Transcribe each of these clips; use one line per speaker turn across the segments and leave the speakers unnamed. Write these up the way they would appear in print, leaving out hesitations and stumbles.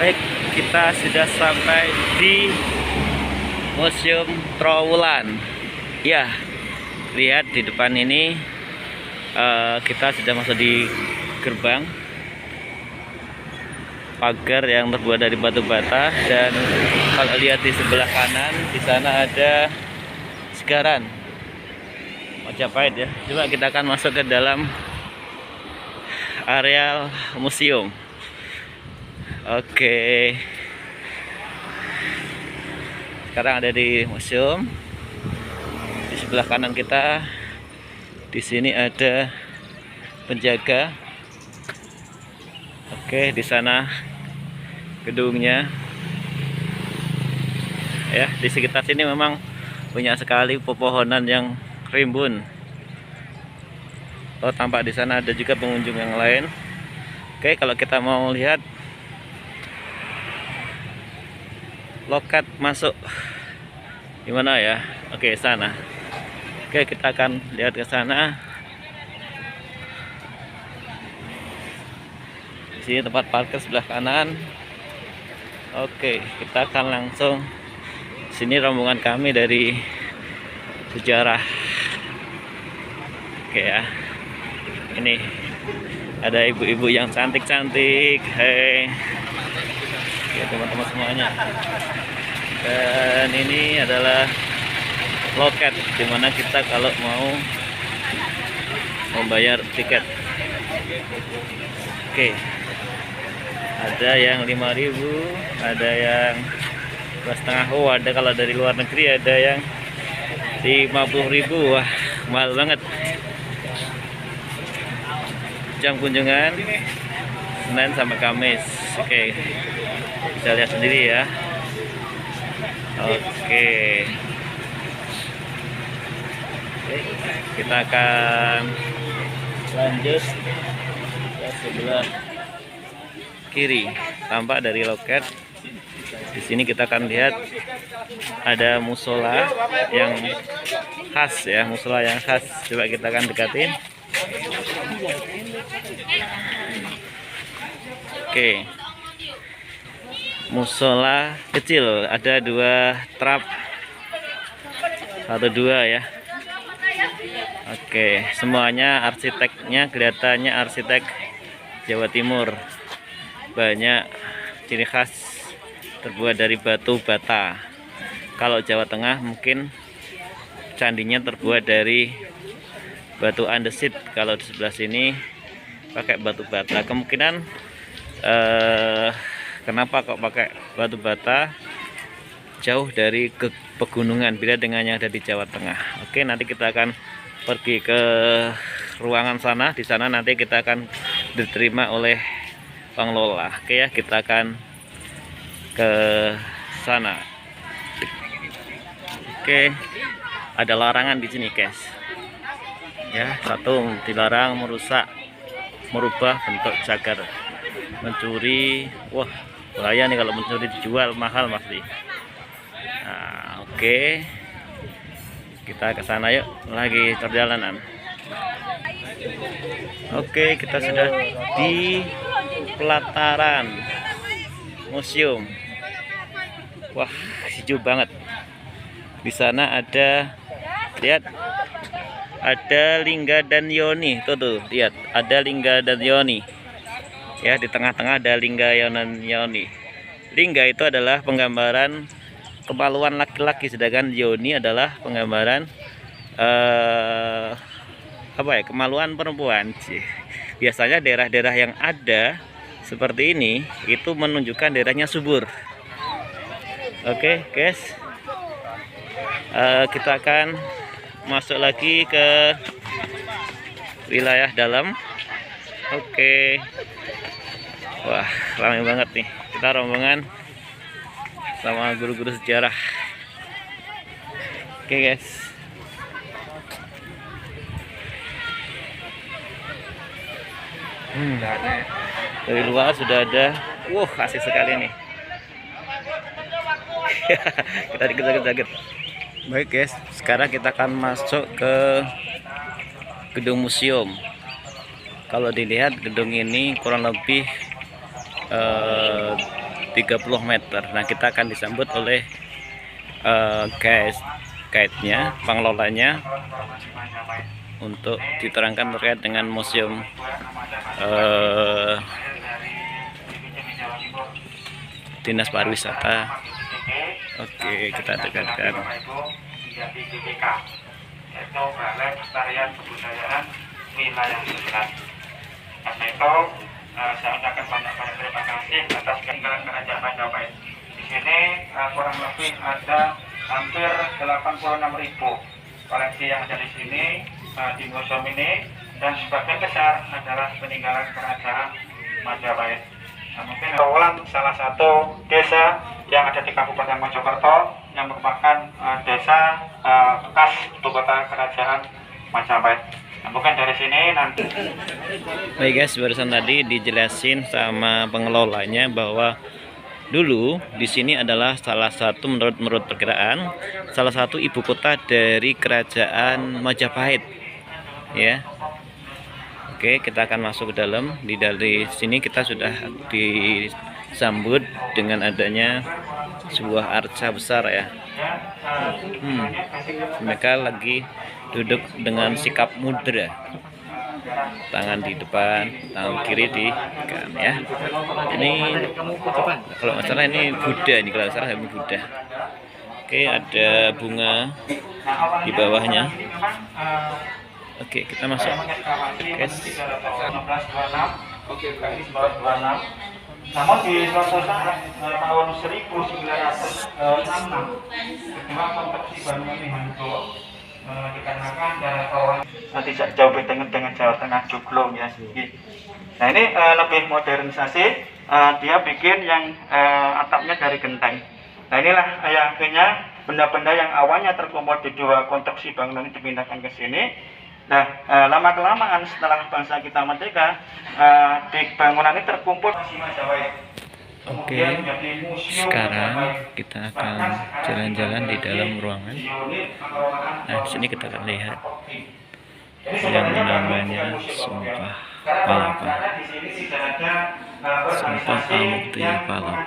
Baik, kita sudah sampai di Museum Trowulan. Ya, lihat di depan ini kita sudah masuk di gerbang pagar yang terbuat dari batu bata, dan kalau lihat di sebelah kanan di sana ada Segaran Majapahit ya. Coba kita akan masuk ke dalam areal museum. Oke. Sekarang ada di museum. Di sebelah kanan kita di sini ada penjaga. Oke, di sana gedungnya. Ya, di sekitar sini memang banyak sekali pepohonan yang rimbun. Oh, tampak di sana ada juga pengunjung yang lain. Oke, kalau kita mau lihat loket masuk di mana ya? Oke, sana. Oke, kita akan lihat ke sana. Di sini tempat parkir sebelah kanan. Oke, kita akan langsung sini rombongan kami dari sejarah. Oke ya. Ini ada ibu-ibu yang cantik-cantik. Hei. Ya, teman-teman semuanya. Dan ini adalah loket dimana kita kalau mau membayar tiket. Oke. Ada yang 5.000, ada yang 2,5. Oh, ada kalau dari luar negeri ada yang 50.000. Wah, mahal banget. Jam kunjungan Senin sampai Kamis. Oke, bisa lihat sendiri ya. Oke, kita akan lanjut ke sebelah kiri. Tampak dari loket. Di sini kita akan lihat ada musola yang khas ya, musola yang khas. Coba kita akan dekatin. Oke, musola kecil, ada 2 trap, 1-2 ya. Oke, semuanya arsiteknya kelihatannya arsitek Jawa Timur. Banyak ciri khas terbuat dari batu bata. Kalau Jawa Tengah mungkin candinya terbuat dari batu andesit. Kalau di sebelah sini pakai batu bata. Kemungkinan kenapa kok pakai batu bata? Jauh dari pegunungan, beda dengan yang ada di Jawa Tengah. Oke, nanti kita akan pergi ke ruangan sana. Di sana nanti kita akan diterima oleh pengelola. Oke ya, kita akan ke sana. Oke, ada larangan di sini, guys. Ya, 1, dilarang merusak, merubah bentuk cagar, mencuri. Wah, bahaya nih kalau mencuri, dijual mahal pasti. Nah, oke, kita ke sana yuk, lagi perjalanan. Oke, kita sudah di pelataran museum. Wah, hijau banget. Di sana ada, lihat, ada Lingga dan Yoni. Tuh, lihat, ada Lingga dan Yoni. Ya, di tengah-tengah ada Lingga dan Yoni. Lingga itu adalah penggambaran kemaluan laki-laki, sedangkan Yoni adalah penggambaran kemaluan perempuan. Biasanya daerah-daerah yang ada seperti ini itu menunjukkan daerahnya subur. Oke, guys, kita akan masuk lagi ke wilayah dalam. Oke. Wah, ramai banget nih. Kita rombongan sama guru-guru sejarah. Oke, guys. Dari luar sudah ada. Wah, asik sekali nih. Kita dikejar-kejar. Baik, guys, sekarang kita akan masuk ke gedung museum. Kalau dilihat gedung ini kurang lebih 30 meter. Nah, kita akan disambut oleh guide-nya, pengelolanya, untuk diterangkan terkait dengan museum Dinas Pariwisata. Oke, kita dekatkan.
Yaitu Balai Pelestarian Kebudayaan Wilayah Selatan. Karena itu saya ucapkan banyak terima kasih atas peninggalan Kerajaan Majapahit. Di sini kurang lebih ada hampir 86.000 koleksi yang ada di sini, di museum ini, dan sebagian besar adalah peninggalan Kerajaan Majapahit. Nah, mungkin Trawulan salah satu desa yang ada di Kabupaten Mojokerto yang merupakan desa bekas ibu kota Kerajaan Majapahit. Nah, mungkin dari sini nanti.
Baik guys, barusan tadi dijelasin sama pengelolanya bahwa dulu di sini adalah salah satu menurut perkiraan salah satu ibu kota dari Kerajaan Majapahit, ya. Oke, kita akan masuk ke dalam. Dari sini kita sudah disambut dengan adanya sebuah arca besar, ya. Mereka lagi duduk dengan sikap mudra, tangan di depan, tangan kiri di kanan, ya. Ini kalau nggak salah ini Buddha, ini kalau nggak salah ini Buddha. Oke, ada bunga di bawahnya. Oke, kita masuk. Guys.
Namun di suatu saat tahun 1966 ketika konstruksi bangunan ini hancur dikarenakan dari kawan tidak jauh beda dengan Jawa Tengah Joglo, ya. Nah, ini lebih modernisasi, dia bikin yang atapnya dari genteng. Nah, inilah yang akhirnya benda-benda yang awalnya terkumpul di dua konstruksi bangunan ini dipindahkan ke sini. Nah, lama kelamaan setelah bangsa kita merdeka, di bangunan ini terkumpul Majapahit.
Oke, sekarang kita akan jalan-jalan di dalam ruangan. Nah, di sini kita akan lihat yang namanya Sumpah Palapa. Sumpah Pamukti Palapa.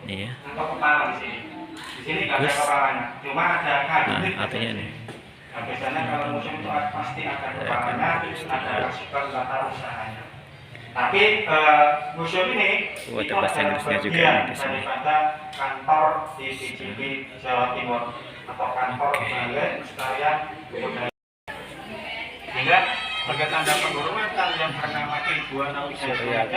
Iya. Bagus. Nah, artinya nih.
Biasanya kalau museum itu pasti ada kepalanya, ada masukan latar usahanya. Tapi museum ini
ada bahasa Inggrisnya juga di sini.
Daripada kantor di PJB Jawa Timur atau kantor Balai Pelestarian Kebudayaan. Sehingga sebagai tanda penghormatan yang bernama Ibu Wisata,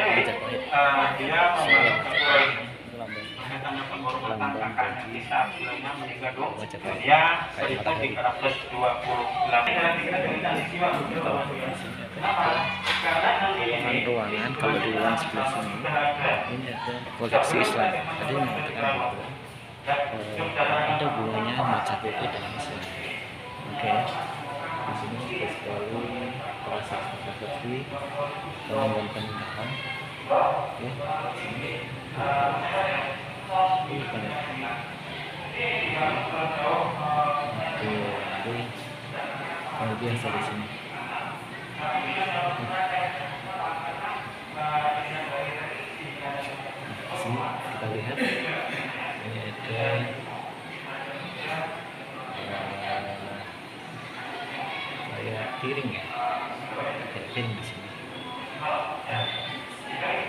dia membangun sebuah tanda penghormatan kakaknya Isa sebelumnya meninggal dia itu di 128.
Ruangan, kalau di ruang sebelah sini ini ada koleksi Islam. Tadi mengatakan ada bunganya Majapahit dalam Islam. Oke, di sini ada sekali prasasti bangunan peninggalan. Oke, ini luar biasa di sini. Di sini kita lihat ini ada kayak piring, ya, kayak piring di sini.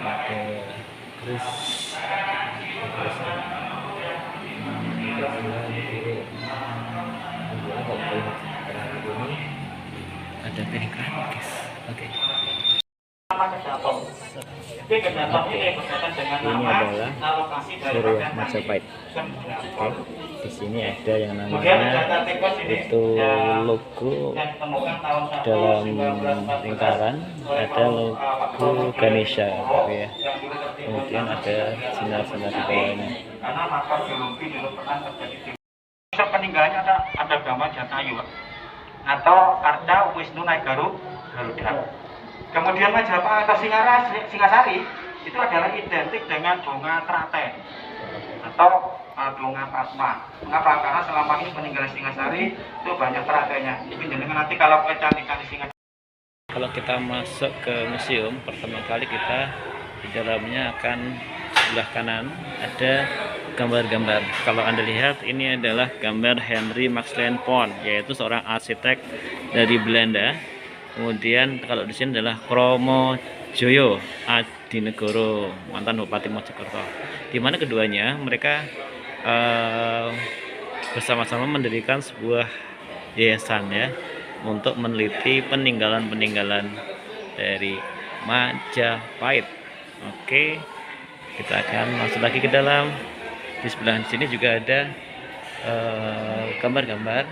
Ada terus ada piring keramik, guys. Oke. Ini adalah Surya Majapahit. Oke. Di sini ada yang namanya itu logo dalam lingkaran, ada logo Ganesha, gitu ya. Kemudian ada sinar-sinar di bawahnya.
Karena makam geologi dulu pernah terjadi. Peninggalannya ada gambar Jatayu atau Arca Wisnu Naik Garuda. Kemudian Majapahit atau Singasari itu adalah identik dengan bunga teratai atau bunga Padma. Mengapa? Karena selama ini peninggalan Singasari itu banyak teratainya. Jadi nanti kalau ke candi-candi Singasari,
kalau kita masuk ke museum, pertama kali kita di dalamnya akan sebelah kanan ada gambar-gambar. Kalau Anda lihat, ini adalah gambar Henry Max Pont, yaitu seorang arsitek dari Belanda. Kemudian kalau di sini adalah Kromo Joyo Adinegoro, mantan Bupati Mojokerto, di mana keduanya mereka bersama-sama mendirikan sebuah yayasan ya untuk meneliti peninggalan-peninggalan dari Majapahit. Oke, kita akan masuk lagi ke dalam. Di sebelah sini juga ada gambar-gambar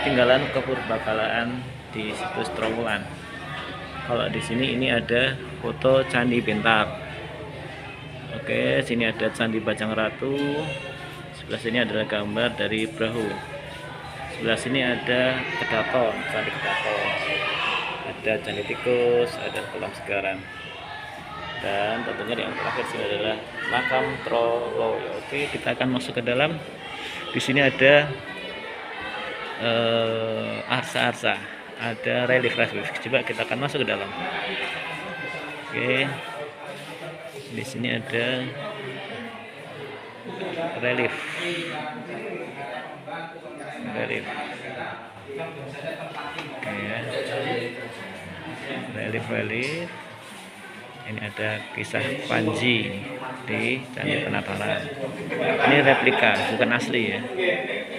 tinggalan kepurbakalaan di situs Trowulan. Kalau di sini ini ada foto Candi Pintar. Oke, sini ada Candi Bajang Ratu. Sebelah sini adalah gambar dari perahu. Sebelah sini ada Kedaton, Candi Kedaton. Ada Candi Tikus, ada kolam segaran. Dan tentunya yang terakhir sini adalah makam Troloyo. Oke, kita akan masuk ke dalam. Di sini ada arsa-arsa, ada relief-relief. Coba kita akan masuk ke dalam. Oke, di sini ada relief. Oke ya, relief. Ini ada kisah Panji di Candi Penataran. Ini replika, bukan asli ya.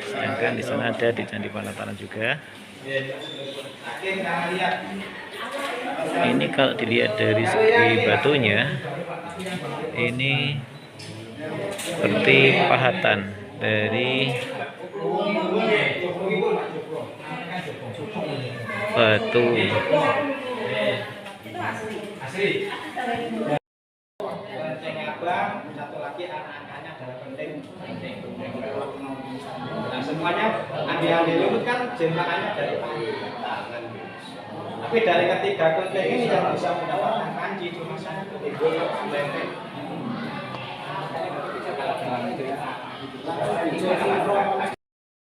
Sedangkan di sana ada di Candi Penataran juga. Ini kalau dilihat dari segi batunya, ini seperti pahatan dari batu.
Satu lagi angka-angkanya adalah penting. Nah, semuanya ambil lurus kan jembatannya dari tangan. Tapi dari ketiga kelenteng ini yang bisa mendapatkan kanji cuma satu timbul kelenteng.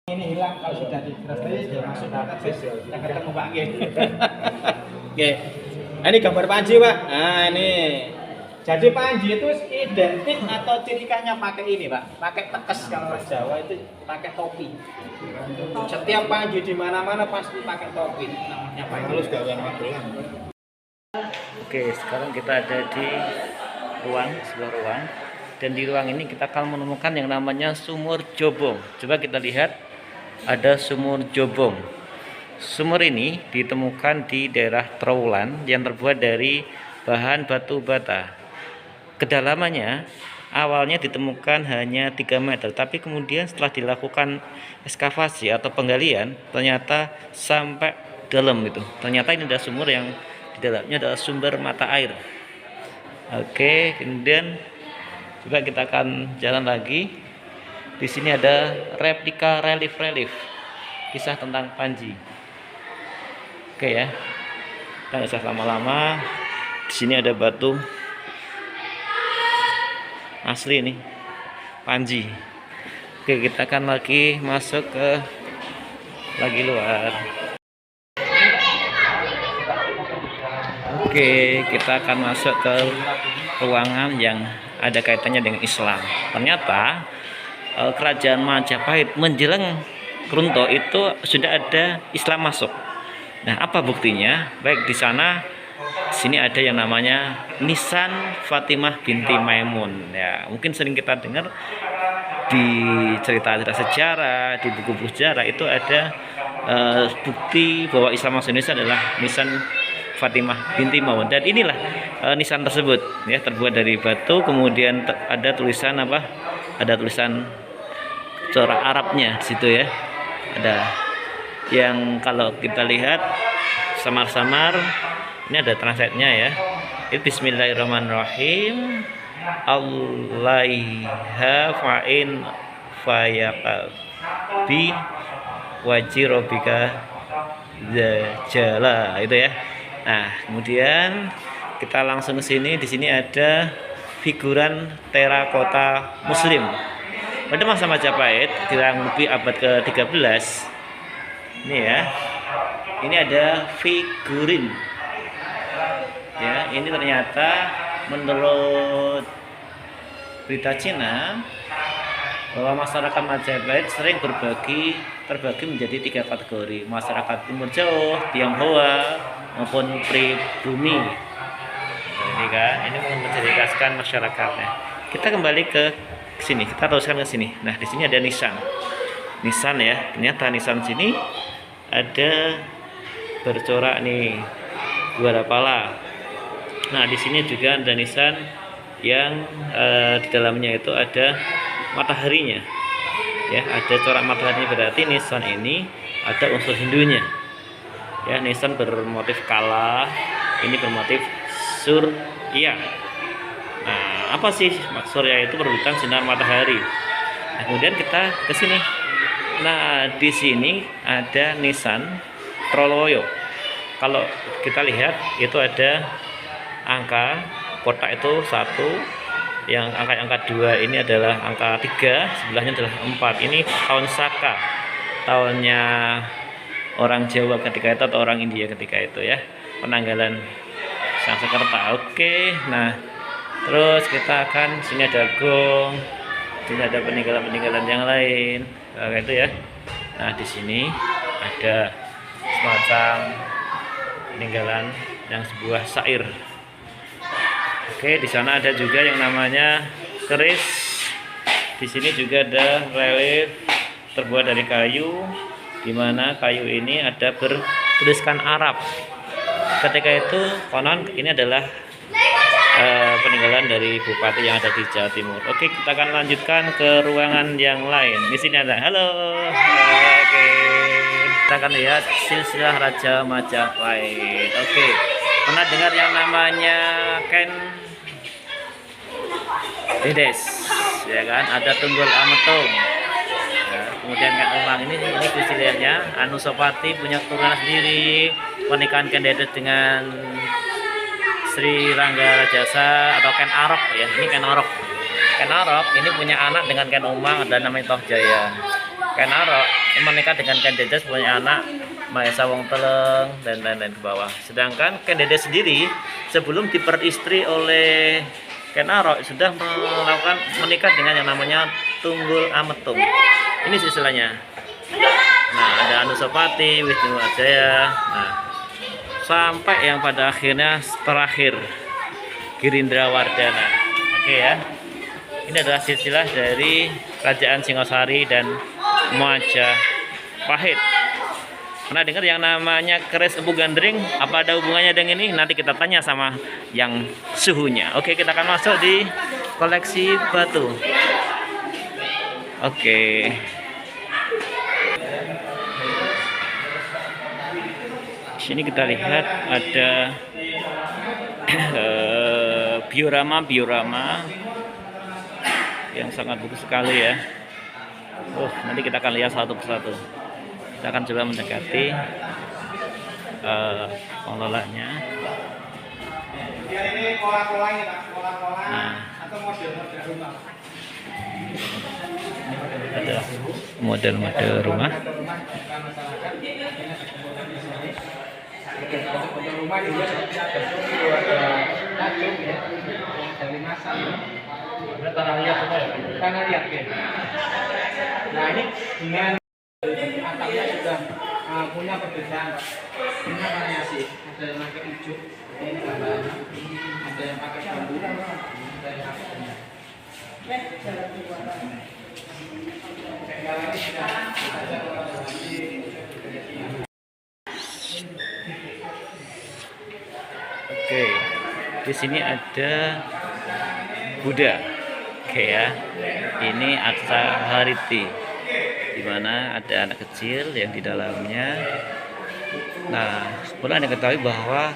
Ini hilang kalau sudah diperas dia masuk dalam kita ketemu Pak G. Oke. Ini gambar Panji, Pak. Nah, ini. Jadi Panji itu identik atau ciri khasnya pakai ini, Pak. Pakai tekes, kalau orang Jawa itu pakai topi. Setiap Panji di mana-mana pasti pakai topi. Namanya Panji. Terus gawean Magelang.
Oke, sekarang kita ada di sebuah ruang. Dan di ruang ini kita akan menemukan yang namanya Sumur Jobong. Coba kita lihat, ada Sumur Jobong. Sumur ini ditemukan di daerah Trowulan yang terbuat dari bahan batu bata. Kedalamannya awalnya ditemukan hanya 3 meter, tapi kemudian setelah dilakukan ekskavasi atau penggalian ternyata sampai dalam itu. Ternyata ini adalah sumur yang di dalamnya adalah sumber mata air. Oke, kemudian coba kita akan jalan lagi. Di sini ada replika relief kisah tentang Panji. Oke ya, kita nggak usah lama-lama. Di sini ada batu asli nih, Panji. Oke, kita akan lagi masuk ke luar. Oke, kita akan masuk ke ruangan yang ada kaitannya dengan Islam. Ternyata kerajaan Majapahit menjelang Runtuh itu sudah ada Islam masuk. Nah, apa buktinya? Baik, di sini ada yang namanya Nisan Fatimah binti Maimun. Ya, mungkin sering kita dengar di cerita-cerita sejarah, di buku-buku sejarah itu ada bukti bahwa Islam masuk Indonesia adalah Nisan Fatimah binti Maimun. Dan inilah nisan tersebut ya, terbuat dari batu, kemudian ada tulisan apa? Ada tulisan corak Arabnya di situ ya. Ada yang kalau kita lihat samar-samar, ini ada translate-nya ya. Bismillahirrahmanirrahim. Allaiha fa'in fayaqal bi wajirobika jala, itu ya. Nah, kemudian kita langsung ke sini. Di sini ada figuran terakota muslim. Pada masa Majapahit, kurang lebih abad ke-13, ini ya, ini ada figurin ya, ini ternyata menurut berita Cina bahwa masyarakat Majapahit sering terbagi menjadi 3 kategori: masyarakat Timur Jauh, Tionghoa, maupun pribumi. Nah, ini kan, ini menjelaskan masyarakatnya. Kita kembali ke sini, kita teruskan ke sini. Nah, di sini ada nisan ya. Ternyata nisan sini ada bercorak nih dua pala. Nah, di sini juga ada nisan yang di dalamnya itu ada mataharinya, ya, ada corak mataharinya, berarti nisan ini ada unsur Hindunya, ya. Nisan bermotif kala, ini bermotif surya. Nah, apa sih maksud surya? Itu perebutan sinar matahari. Nah, kemudian kita ke sini. Nah, di sini ada nisan Troloyo. Kalau kita lihat itu ada angka kotak itu 1, yang angka 2 ini adalah angka 3, sebelahnya adalah 4. Ini tahun Saka, tahunnya orang Jawa ketika itu atau orang India ketika itu, ya, penanggalan Sangsekerta. Oke, nah terus kita akan sini ada gong, sini ada peninggalan yang lain, kayak itu ya. Nah, di sini ada semacam peninggalan yang sebuah syair. Oke, di sana ada juga yang namanya keris. Di sini juga ada relief terbuat dari kayu, di mana kayu ini ada bertuliskan Arab. Ketika itu konon ini adalah peninggalan dari bupati yang ada di Jawa Timur. Oke, kita akan lanjutkan ke ruangan yang lain. Di sini ada oke, kita akan lihat silsilah Raja Majapahit. Oke, pernah dengar yang namanya Ken Dedes, ya kan? Ada Tunggul Ametung, ya, kemudian Ken Umang. Ini silsilahnya. Anusapati punya keturunan sendiri. Pernikahan Ken Dedes dengan Sri Rangga Rajasa atau Ken Arok, ya. Ini Ken Arok. Ken Arok ini punya anak dengan Ken Umang, ada namanya Toh Jaya. Ken Arok menikah dengan Ken Dedes, punya anak Mahesa Wong Teleng dan lain-lain ke bawah. Sedangkan Ken Dedes sendiri sebelum diperistri oleh Ken Arok sudah melakukan menikah dengan yang namanya Tunggul Ametung. Ini silsilahnya. Nah, ada Anusapati, Wisnu Wijaya. Nah, sampai yang pada akhirnya terakhir Girindrawardhana. Oke, ya. Ini adalah silsilah dari Kerajaan Singosari dan Majapahit. Pernah dengar yang namanya keris Empu Gandring? Apa ada hubungannya dengan ini? Nanti kita tanya sama yang suhunya. Oke, kita akan masuk di koleksi batu. Oke. Sini kita lihat ada biorama yang sangat bagus sekali, ya. Nanti kita akan lihat satu persatu. Kita akan coba mendekati pengelolanya.
Ini pola-polanya, Pak. Pola-pola
Nah,
atau model-model rumah.
ada model-model rumah.
Model rumah juga seperti ada tajam, ya, dari masa. Tanah liat apa ya? Tanah liat, ya. Nah, ini dengan atapnya sudah punya perbedaan, punya variasi. Ada yang pakai hijau, ini gambarnya. Ada yang pakai bambu, ada yang pakai bunga.
Oke, di sini ada Buddha. Oke, ya. Ini Aksa Hariti, di mana ada anak kecil yang di dalamnya. Nah, perlu Anda ketahui bahwa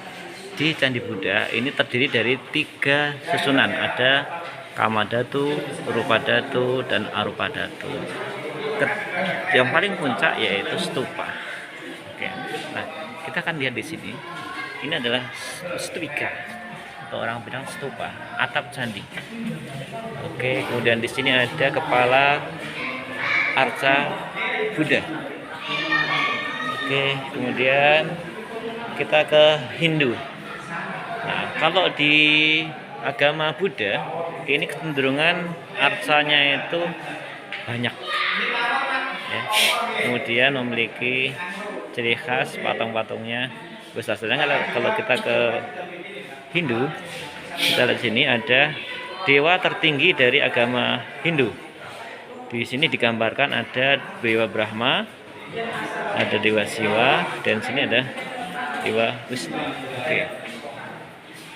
di Candi Buddha ini terdiri dari 3 susunan. Ada Kamadhatu, Urupadhatu, dan Arupadhatu. Yang paling puncak yaitu stupa. Oke. Nah, kita akan lihat di sini. Ini adalah stupika, atau orang bilang stupa, atap candi. Oke, kemudian di sini ada kepala arca Buddha. Oke, kemudian kita ke Hindu. Nah, kalau di agama Buddha ini kecenderungan arsanya itu banyak ya. Kemudian memiliki ciri khas patung-patungnya besar. Sedangkan kalau kita ke Hindu, kita lihat sini ada dewa tertinggi dari agama Hindu. Di sini digambarkan ada dewa Brahma, ada dewa Siwa, dan sini ada dewa Wisnu. Oke.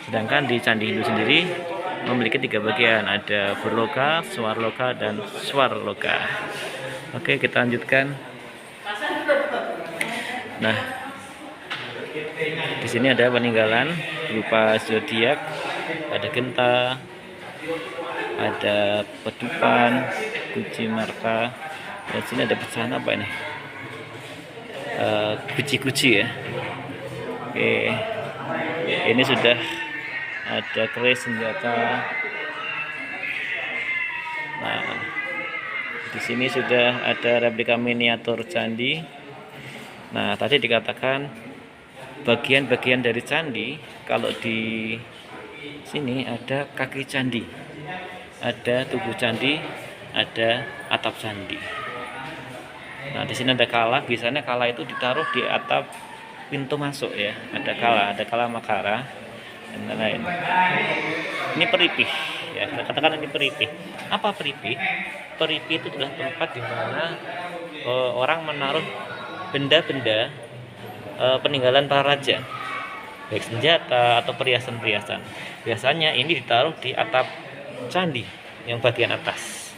Sedangkan di candi Hindu sendiri memiliki 3 bagian, ada Burloka, Swarloka, dan Swarloka. Oke, kita lanjutkan. Nah, di sini ada peninggalan berupa zodiak, ada genta, ada pedupan, kunci marka, dan sini ada pecahan apa ini? Guci-guci ya. Oke, ini sudah ada keris senjata. Nah, di sini sudah ada replika miniatur candi. Nah, tadi dikatakan bagian-bagian dari candi, kalau di sini ada kaki candi, ada tubuh candi, ada atap candi. Nah, di sini ada kala. Biasanya kala itu ditaruh di atap pintu masuk ya. Ada kala makara dan lain-lain. Ini peripih ya. Kita katakan ini peripih. Apa peripih? Peripih itu adalah tempat di mana orang menaruh benda-benda peninggalan para raja, baik senjata atau perhiasan-perhiasan. Biasanya ini ditaruh di atap candi yang bagian atas.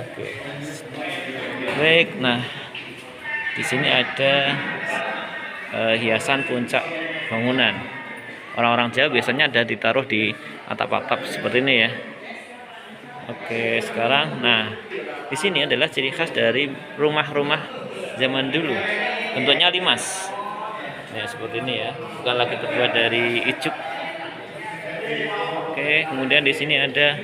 Oke. Baik, nah di sini ada hiasan puncak bangunan. Orang-orang Jawa biasanya ada ditaruh di atap-atap seperti ini ya. Oke, sekarang nah di sini adalah ciri khas dari rumah-rumah zaman dulu. Bentuknya limas. Ya, seperti ini ya. Bukan lagi terbuat dari icuk. Oke, kemudian di sini ada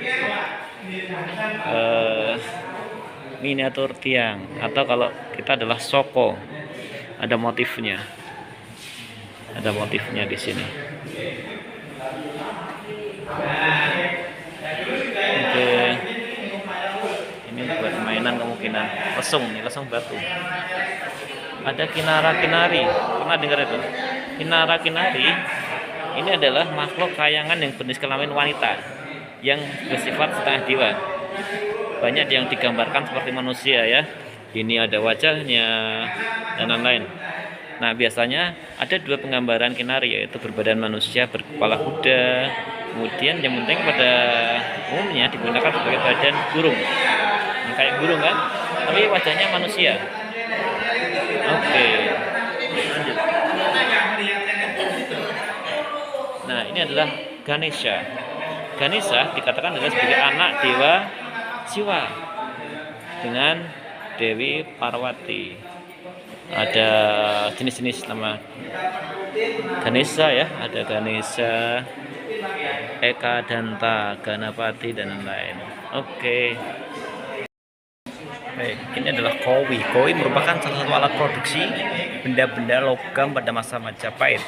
miniatur tiang, atau kalau kita adalah soko, ada motifnya di sini. Oke, ini buat mainan kemungkinan lesung batu. Ada kinara-kinari, pernah dengar itu? Kinara-kinari ini adalah makhluk kayangan yang jenis kelamin wanita yang bersifat setengah dewa. Banyak yang digambarkan seperti manusia ya. Ini ada wajahnya dan lain-lain. Nah, biasanya ada 2 penggambaran kinari, yaitu berbadan manusia, berkepala kuda. Kemudian yang penting pada umumnya digunakan sebagai badan burung. Ini kayak burung kan, tapi wajahnya manusia. Oke. Lanjut. Nah, ini adalah Ganesha. Ganesha dikatakan adalah sebagai anak dewa Siwa dengan Dewi Parwati. Ada jenis-jenis nama Ganesha ya, ada Ganesha, Eka Danta, Ganapati dan lain-lain. Oke. Baik, ini adalah kowi. Kowi merupakan salah satu alat produksi benda-benda logam pada masa Majapahit.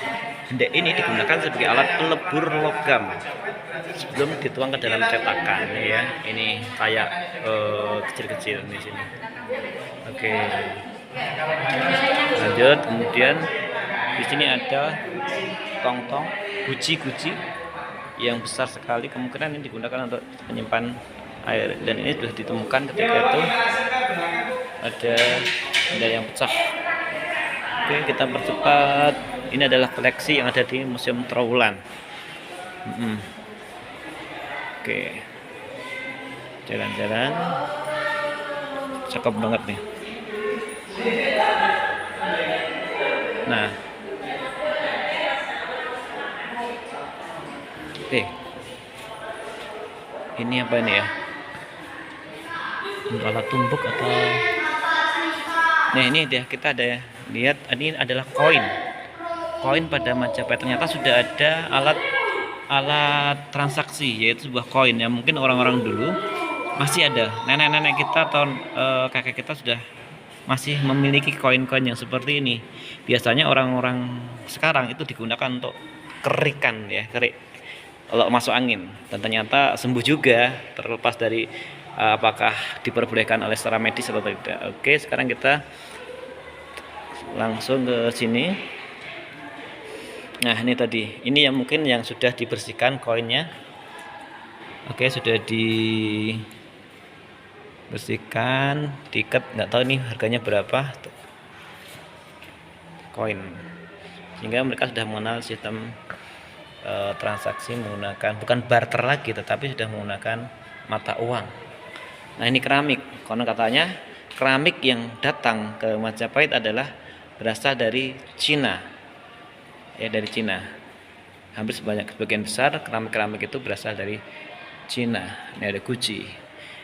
Benda ini digunakan sebagai alat pelebur logam sebelum dituang ke dalam cetakan ya. Ini kayak kecil-kecil di sini. Oke. Lanjut, kemudian di sini ada tong-tong guci-guci yang besar sekali, kemungkinan ini digunakan untuk menyimpan air, dan ini sudah ditemukan ketika itu ada benda yang pecah. Oke, kita percepat. Ini adalah koleksi yang ada di Museum Trowulan. Oke, jalan-jalan, cakep banget nih. Nah, oke, ini apa ini ya? Alat tumbuk atau? Nah, ini dia, kita ada lihat, ini adalah koin pada Majapahit. Ternyata sudah ada alat transaksi, yaitu sebuah koin yang mungkin orang-orang dulu masih ada. Nenek-nenek kita atau kakek kita sudah masih memiliki koin-koin yang seperti ini. Biasanya orang-orang sekarang itu digunakan untuk kerikan ya, kerik kalau masuk angin, dan ternyata sembuh juga terlepas dari apakah diperbolehkan oleh secara medis atau tidak. Oke, sekarang kita langsung ke sini. Nah, ini tadi, ini yang mungkin yang sudah dibersihkan koinnya. Oke, sudah dibersihkan, diikat, nggak tahu ini harganya berapa koin, sehingga mereka sudah mengenal sistem transaksi menggunakan bukan barter lagi, tetapi sudah menggunakan mata uang. Nah, ini keramik, karena katanya keramik yang datang ke Majapahit adalah berasal dari Cina, ya, dari Cina. Hampir sebagian besar keramik-keramik itu berasal dari Cina. Ini ada Guci,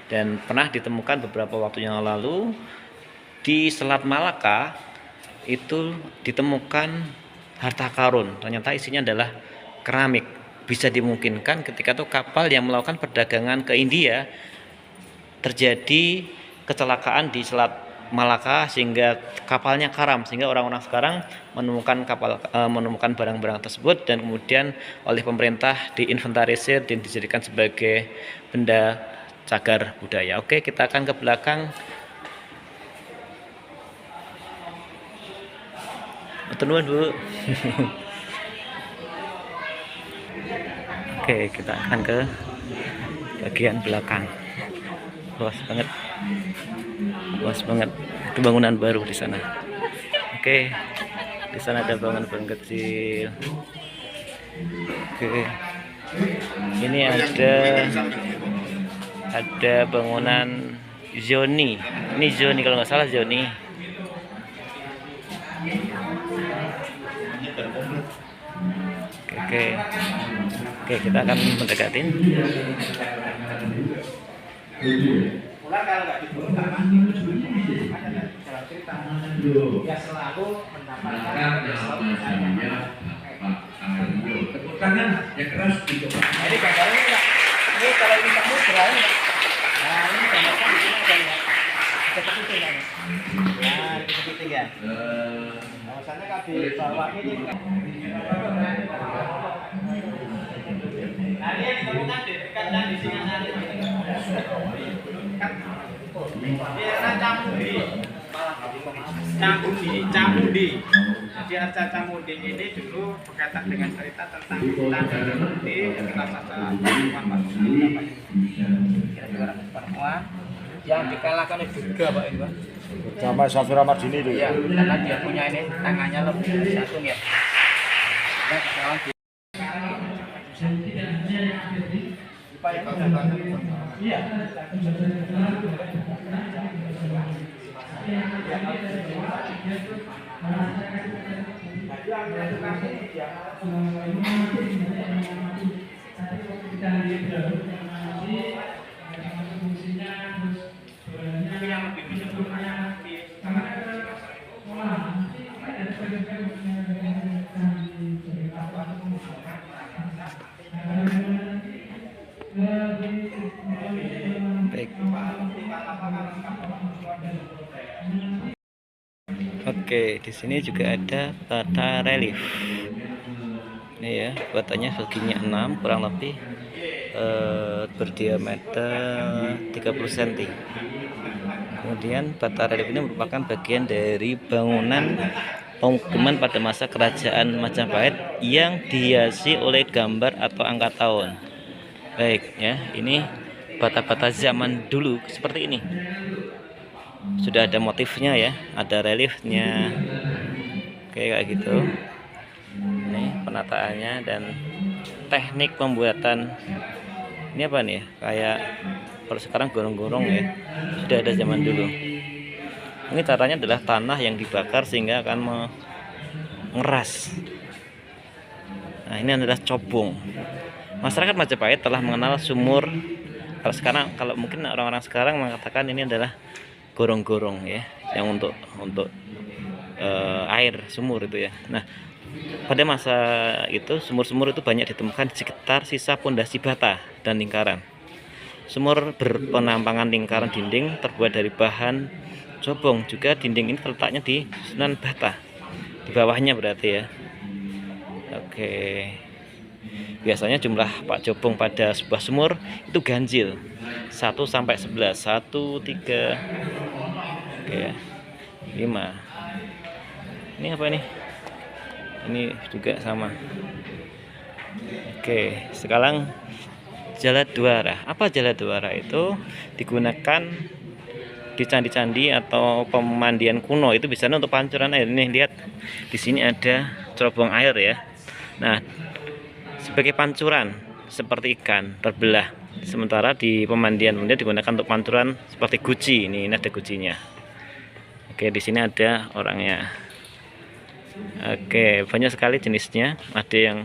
dan pernah ditemukan beberapa waktu yang lalu di Selat Malaka itu ditemukan harta karun, ternyata isinya adalah keramik. Bisa dimungkinkan ketika itu kapal yang melakukan perdagangan ke India terjadi kecelakaan di Selat Malaka sehingga kapalnya karam, sehingga orang-orang sekarang menemukan menemukan barang-barang tersebut, dan kemudian oleh pemerintah diinventarisir dan dijadikan sebagai benda cagar budaya. Oke, kita akan ke belakang. Tenuan Bu. Oke, kita akan ke bagian belakang. Luas banget, itu bangunan baru di sana. Oke, di sana ada bangunan kecil. Oke, ini ada bangunan Zoni. Ini Zoni kalau nggak salah, Zoni. Oke, kita akan mendekatin.
Pulang kalau nggak dibuka, ya selalu mendapatkan tangan yang keras gitu. Nah, ini gambarnya enggak. Ini kalau ini kamu berani. Nah, ini gambarnya di sini ada ya. Seperti itu ya. Ya, seperti itu ya. Awasannya kalau di bawah ini. Nah, ini yang ditemukan di dekat dan di sini ada. Camudi. Jadi arca Camudi ini dulu berkaitan dengan cerita tentang Camudi adalah salah perempuan yang dikalahkan oleh Durga, Pak Ibu.
Sama Safira Mardini itu
ya. Karena dia punya ini tangannya lebih satu ya.
Oke, di sini juga ada bata relief. Ini ya, batanya seginya 6 kurang lebih berdiameter 30 cm. Kemudian bata relief ini merupakan bagian dari bangunan pemukiman pada masa kerajaan Majapahit yang dihiasi oleh gambar atau angka tahun. Baik ya, ini bata-bata zaman dulu seperti ini. Sudah ada motifnya ya, ada reliefnya. Oke, kayak gitu. Ini penataannya dan teknik pembuatan. Ini apa nih? Kayak kalau sekarang gorong-gorong ya. Sudah ada zaman dulu. Ini caranya adalah tanah yang dibakar sehingga akan mengeras. Nah, ini adalah cobong. Masyarakat Majapahit telah mengenal sumur. Kalau mungkin orang-orang sekarang mengatakan ini adalah gorong-gorong ya, yang untuk air sumur itu ya. Nah, pada masa itu sumur-sumur itu banyak ditemukan di sekitar sisa pondasi bata dan lingkaran. Sumur berpenampangan lingkaran dinding terbuat dari bahan cobong. Juga dinding ini terletaknya di susunan bata di bawahnya berarti ya. Oke, Biasanya jumlah Pak Jobong pada sebuah sumur itu ganjil 1 sampai 11. 1, 3, oke, 5. Ini apa ini? Ini juga sama. Oke, sekarang jala dua arah. Apa jala dua arah itu? Digunakan di candi-candi atau pemandian kuno, itu biasanya untuk pancuran air. Nih lihat, di sini ada cerobong air ya. Nah, sebagai pancuran seperti ikan terbelah. Sementara di pemandian kemudian digunakan untuk pancuran seperti guci. Ini ada gucinya. Oke, di sini ada orangnya. Oke, banyak sekali jenisnya. Ada yang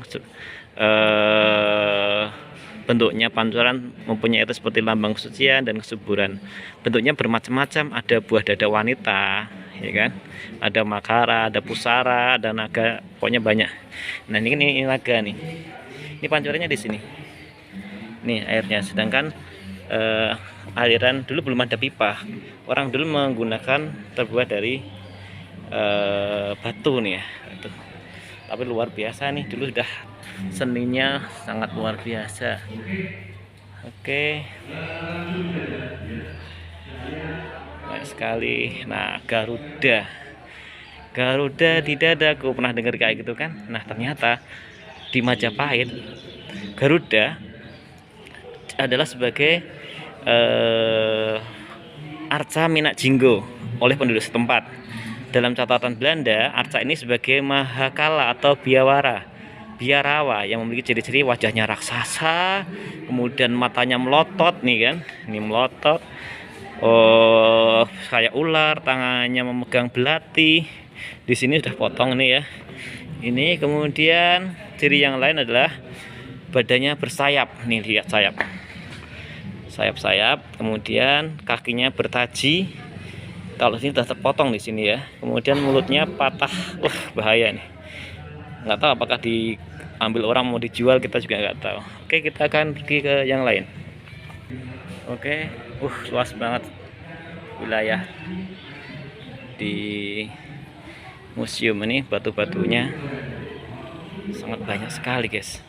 bentuknya pancuran mempunyai itu seperti lambang kesucian dan kesuburan. Bentuknya bermacam-macam. Ada buah dada wanita, ya kan? Ada makara, ada pusara, ada naga. Pokoknya banyak. Nah, ini naga nih. Ini pancurannya di sini. Nih airnya. Sedangkan aliran dulu belum ada pipa. Orang dulu menggunakan terbuat dari batu nih ya. Tapi luar biasa nih, dulu udah seninya sangat luar biasa. Oke, baik sekali. Nah, Garuda di dadaku, pernah dengar kayak gitu kan? Nah, ternyata di Majapahit Garuda adalah sebagai arca Minak Jinggo oleh penduduk setempat. Dalam catatan Belanda, arca ini sebagai mahakala atau biarawa yang memiliki ciri-ciri wajahnya raksasa, kemudian matanya melotot nih kan, ini melotot, kayak ular, tangannya memegang belati. Di sini sudah potong nih ya. Ini kemudian ciri yang lain adalah badannya bersayap, nih lihat sayap, kemudian kakinya bertaji. Kalau sini sudah terpotong di sini ya. Kemudian mulutnya patah. Wah, bahaya nih. Nggak tahu apakah diambil orang mau dijual, kita juga nggak tahu. Oke, kita akan pergi ke yang lain. Oke, luas banget wilayah di museum ini. Batu-batunya sangat banyak sekali, guys.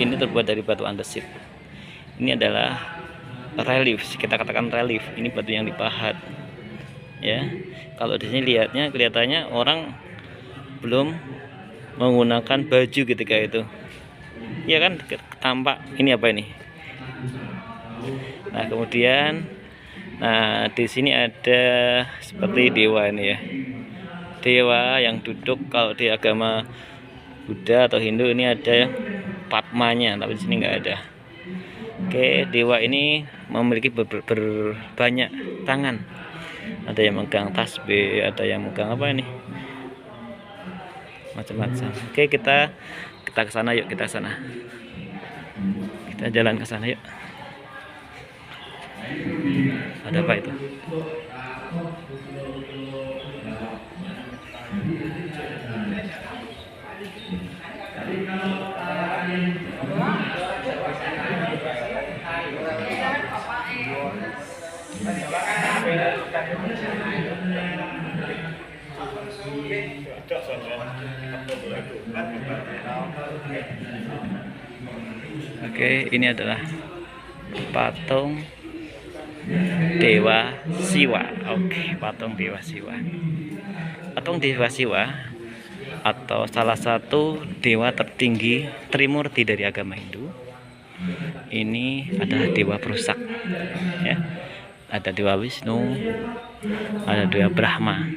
Ini terbuat dari batu andesit. Ini adalah relief, kita katakan relief. Ini batu yang dipahat ya. Kalau di sini lihatnya, kelihatannya orang belum menggunakan baju ketika itu ya kan, tampak ini apa ini. Nah, kemudian di sini ada seperti dewa ini ya, dewa yang duduk. Kalau di agama Buddha atau Hindu ini ada Padmanya, tapi di sini nggak ada. Oke, dewa ini memiliki banyak tangan. Ada yang megang tasbih, ada yang megang apa ini, macam-macam. Oke, kita ke sana yuk, kita jalan ke sana yuk. Ada apa itu? Oke, ini adalah patung Dewa Siwa. Oke, patung Dewa Siwa. Patung Dewa Siwa atau salah satu dewa tertinggi Trimurti dari agama Hindu. Ini adalah dewa perusak ya. Ada Dewa Wisnu, ada Dewa Brahma.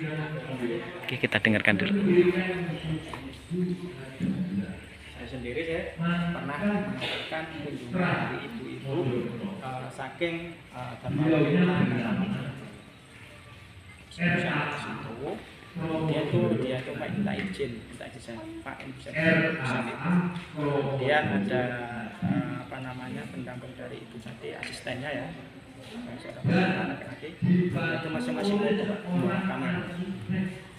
Oke, kita dengarkan dulu.
Saya sendiri pernah mendapatkan kunjungan dari ibu-ibu saking saya ke situ. Dia coba minta izin saya, Pak, bisa itu. Kemudian ada pendamping dari ibu tadi, asistennya ya, seorang laki-laki. Itu masing-masing membawa kamera.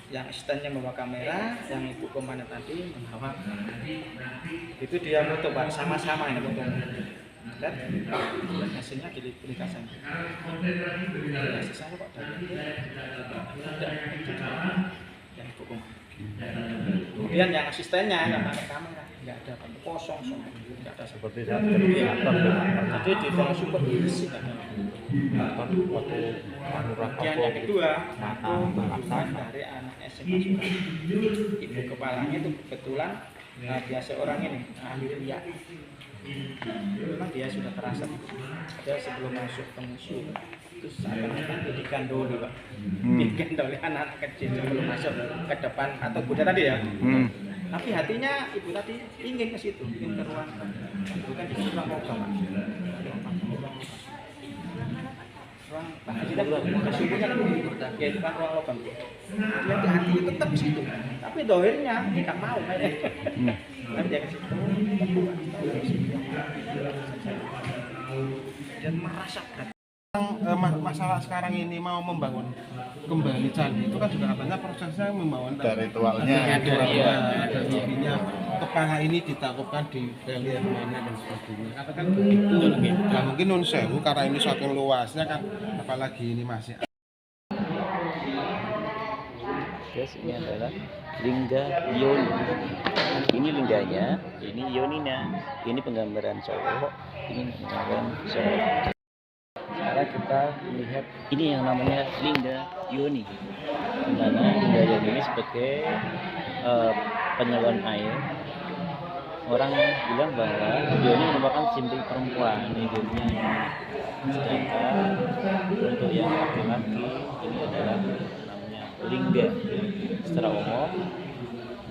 Yang asistennya membawa kamera, yang ibu komandan tadi membawa. Itu dia foto, Pak, sama-sama ini foto. Dan hasilnya dikasih. Hasilnya kok dari yang ibu komandan. Oke, kemudian yang asistennya yang pakai kamera nggak ada, kosong semua, nggak ada
Seperti saat kerja
jadi di dalam super bersih kan.
waktu
Kemudian yang kedua aku kunjungan dari anak SMA Surabaya. Ibu kepalanya itu kebetulan biasa orang ini ahli riak. Memang dia sudah terasa ada sebelum masuk ke museum itu seakan-akan digandoli Pak, digandoli anak-anak kecil sebelum masuk ke depan atau Buddha tadi ya. Tapi hatinya ibu tadi ingin ke situ, ingin ke ruang bukan di situ ruang logam Pak. Ruang kita sesungguhnya ya itu kan ruang logam. Dia hatinya tetap di situ, tapi dohirnya tidak mau Nanti dia ke situ dan merasakan
masalah sekarang ini mau membangun kembali candi itu kan juga katanya prosesnya membangun
Ada ritualnya.
ada intinya kepala ini ditakupkan di relief mana dan sebagainya katakan begitu. Nah, mungkin Nun Sewu karena ini saking luasnya kan apalagi ini masih
Guys, ini adalah lingga yoni. Ini lingganya, ini yoninya. Ini penggambaran cowok, ini penggambaran cowok. Sekarang kita melihat ini yang namanya lingga yoni. Di mana lingga yoni ini sebagai penyalur air. Orang bilang bahwa yoni merupakan simbol perempuan, yoninya ini. Sedangkan untuk yang laki-laki ini adalah lingga. Secara umum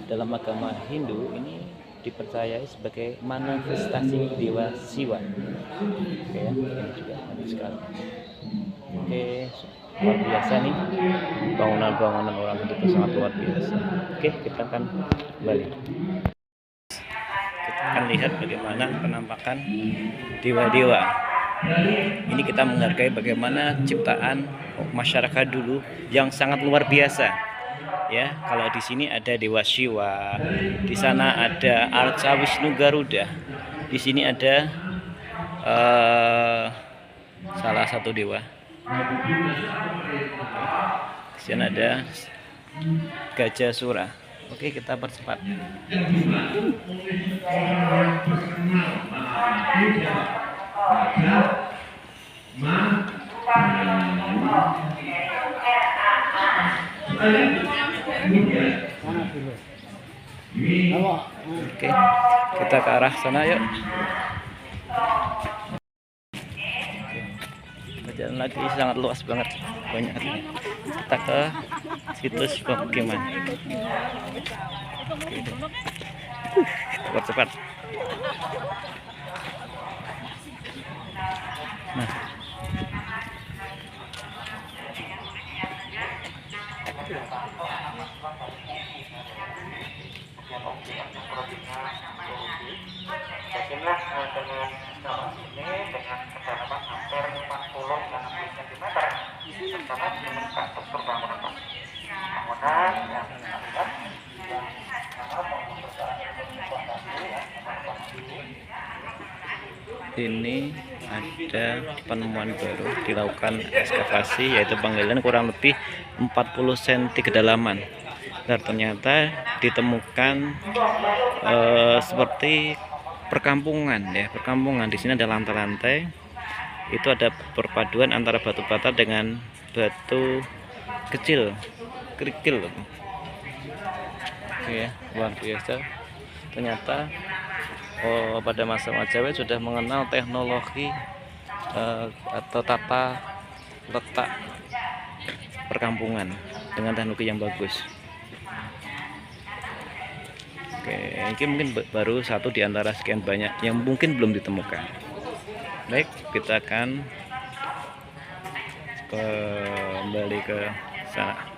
dalam agama Hindu ini dipercayai sebagai manifestasi dewa Siwa. Oke ya, ini juga menarik sekali. Oke, luar biasa nih bangunan-bangunan orang Hindu itu sangat luar biasa. Oke, kita akan kembali. Kita akan lihat bagaimana penampakan dewa-dewa. Ini kita menghargai bagaimana ciptaan masyarakat dulu yang sangat luar biasa. Ya, kalau di sini ada Dewa Siwa, di sana ada Arca Wisnu Garuda, di sini ada salah satu dewa. Di sana ada Gajah Sura. Oke, kita percepat. Oke, kita ke arah sana yuk. Jalan lagi sangat luas banget, banyak ini. Kita ke situs pemukiman. Cepat. Nah,
Jadilah dengan kamar ini dengan kedalaman hampir 40 dan 60 cm bersama dengan struktur bangunan yang kita lihat
ini ada penemuan baru dilakukan ekskavasi, yaitu penggalian kurang lebih 40 cm kedalaman. Dan ternyata ditemukan seperti perkampungan ya, perkampungan. Di sini ada lantai-lantai. Itu ada perpaduan antara batu bata dengan batu kecil, kerikil. Oke ya, luar biasa. Ternyata pada masa Majapahit sudah mengenal teknologi atau tata letak perkampungan dengan teknologi yang bagus. Oke, ini mungkin baru satu di antara sekian banyak yang mungkin belum ditemukan. Baik, kita akan kembali ke sana.